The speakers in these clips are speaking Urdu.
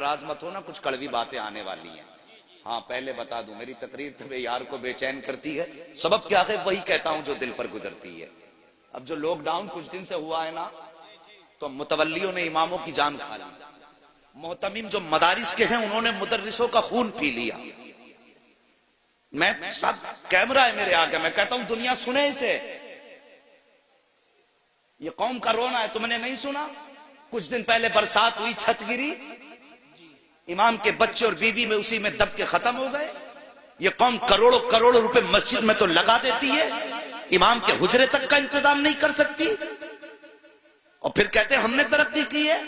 ناراض مت ہونا، کچھ کڑوی باتیں آنے والی ہیں. ہاں پہلے بتا دوں، میری تقریر تو یار کو بے چین کرتی ہے. سبب کیا ہے؟ وہی کہتا ہوں جو دل پر گزرتی ہے. اب جو لاک ڈاؤن کچھ دن سے ہوا ہے نا، تو متولیوں نے اماموں کی جان کھا لی. محتمم جو مدارس کے ہیں انہوں نے مدرسوں کا خون پی لیا. میں سب کیمرہ ہے میرے آگے، میں کہتا ہوں دنیا سنے اسے. یہ قوم کا رونا ہے، تم نے نہیں سنا؟ کچھ دن پہلے برسات ہوئی، چھت گری، امام کے بچے اور بیوی میں اسی میں دب کے ختم ہو گئے. یہ قوم کروڑوں کروڑوں روپے مسجد میں تو لگا دیتی ہے، امام کے حجرے تک کا انتظام نہیں کر سکتی، اور پھر کہتے ہیں ہم نے ترقی کی ہے.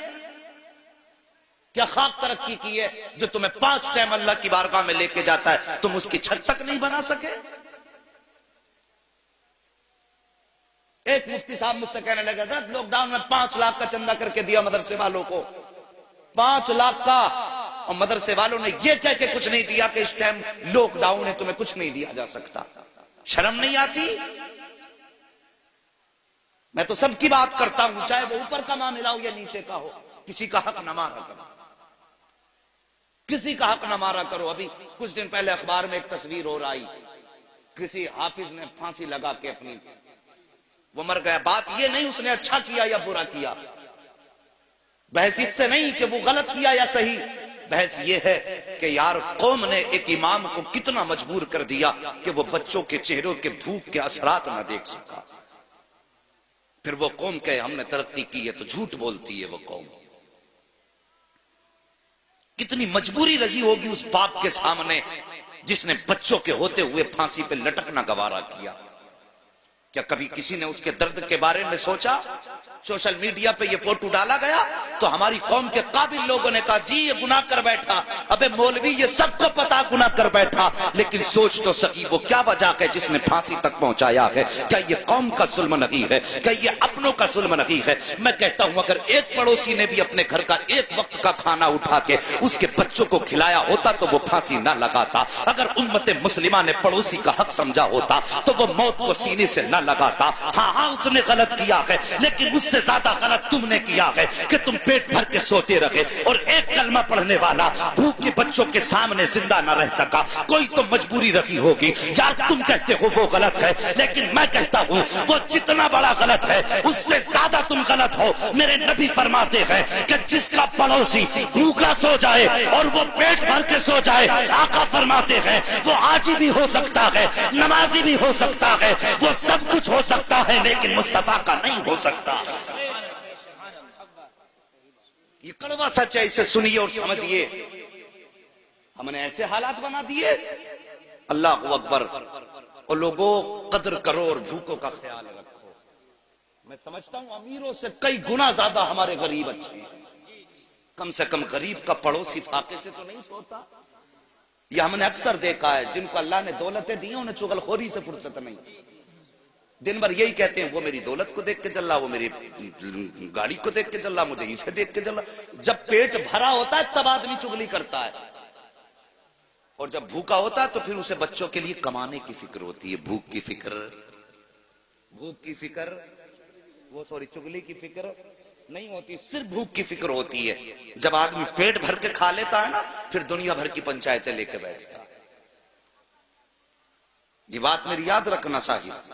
کیا خاک ترقی کی ہے جو تمہیں 5 ٹائم اللہ کی بارگاہ میں لے کے جاتا ہے، تم اس کی چھت تک نہیں بنا سکے؟ ایک مفتی صاحب مجھ سے کہنے لگے حضرت لاک ڈاؤن میں 5 لاکھ کا چندہ کر کے دیا مدرسے والوں کو، 5 لاکھ کا، اور مدرسے والوں نے یہ کہہ کے کچھ نہیں دیا کہ اس ٹائم لاک ڈاؤن ہے، تمہیں کچھ نہیں دیا جا سکتا. شرم نہیں آتی؟ میں تو سب کی بات کرتا ہوں، چاہے وہ اوپر کا معاملہ ہو یا نیچے کا ہو. کسی کا حق نہ مارا کرو، کسی کا حق نہ مارا کرو. ابھی کچھ دن پہلے اخبار میں ایک تصویر اور آئی، کسی حافظ نے پھانسی لگا کے اپنی، وہ مر گیا. بات یہ نہیں اس نے اچھا کیا یا برا کیا، بحث اس سے نہیں کہ وہ غلط کیا یا صحیح، بحث یہ ہے کہ یار قوم نے ایک امام کو کتنا مجبور کر دیا کہ وہ بچوں کے چہروں کے بھوک کے اثرات نہ دیکھ سکا. پھر وہ قوم کہے ہم نے ترقی کی ہے تو جھوٹ بولتی ہے. وہ قوم کتنی مجبوری لگی ہوگی اس باپ کے سامنے جس نے بچوں کے ہوتے ہوئے پھانسی پہ لٹکنا گوارا کیا. کیا کبھی کسی نے اس کے درد کے بارے میں سوچا؟ سوشل میڈیا پہ یہ فوٹو ڈالا گیا تو ہماری قوم کے قابل لوگوں نے کہا جی یہ گناہ کر بیٹھا. ابے مولوی یہ سب کو پتا گناہ کر بیٹھا، لیکن سوچ تو سکی وہ کیا وجہ ہے جس نے پھانسی تک پہنچایا ہے. کیا یہ قوم کا ظلم نہیں ہے؟ کیا یہ اپنوں کا ظلم نہیں ہے؟ میں کہتا ہوں اگر ایک پڑوسی نے بھی اپنے گھر کا ایک وقت کا کھانا اٹھا کے اس کے بچوں کو کھلایا ہوتا تو وہ پھانسی نہ لگاتا. اگر امت مسلمہ نے پڑوسی کا حق سمجھا ہوتا تو وہ موت کو سینے سے نہ لگاتا. ہاں اس نے غلط کیا ہے، لیکن اس سے زیادہ غلط تم نے کیا ہے کہ تم پیٹ بھر کے سوتے رہے اور ایک کلمہ پڑھنے والا بھوک کے بچوں کے سامنے زندہ نہ رہ سکا. کوئی تو مجبوری رکھی ہوگی. یار تم کہتے ہو وہ غلط ہے، لیکن میں کہتا ہوں وہ جتنا بڑا غلط ہے اس سے زیادہ تم غلط ہو. میرے نبی فرماتے ہیں کہ جس کا پڑوسی بھوکا سو جائے اور وہ پیٹ بھر کے سو جائے، آقا فرماتے ہیں وہ عاجز بھی ہو سکتا ہے، نمازی بھی ہو سکتا ہے، وہ سب کچھ ہو سکتا ہے، لیکن مصطفیٰ کا نہیں ہو سکتا. یہ کڑوا سچ ہے، اسے سنیے اور سمجھیے. ہم نے ایسے حالات بنا دیے. اللہ اکبر. اور لوگوں قدر کرو اور بھوکوں کا خیال رکھو. میں سمجھتا ہوں امیروں سے کئی گنا زیادہ ہمارے غریب اچھے ہیں. کم سے کم غریب کا پڑوسی فاقے سے تو نہیں سوتا. یہ ہم نے اکثر دیکھا ہے جن کو اللہ نے دولتیں دی ہیں انہیں چغل خوری سے فرصت نہیں. دن بھر یہی کہتے ہیں وہ میری دولت کو دیکھ کے چل رہا، وہ میری گاڑی کو دیکھ کے چل رہا، مجھے اسے دیکھ کے چل رہا. جب پیٹ بھرا ہوتا ہے تب آدمی چغلی کرتا ہے، اور جب بھوکا ہوتا ہے تو پھر اسے بچوں کے لیے کمانے کی فکر ہوتی ہے. بھوک کی فکر وہ چغلی کی فکر نہیں ہوتی، صرف بھوک کی فکر ہوتی ہے. جب آدمی پیٹ بھر کے کھا لیتا ہے نا پھر دنیا بھر کی پنچایتیں لے کے بیٹھتا ہے. یہ بات میری یاد رکھنا صاحب.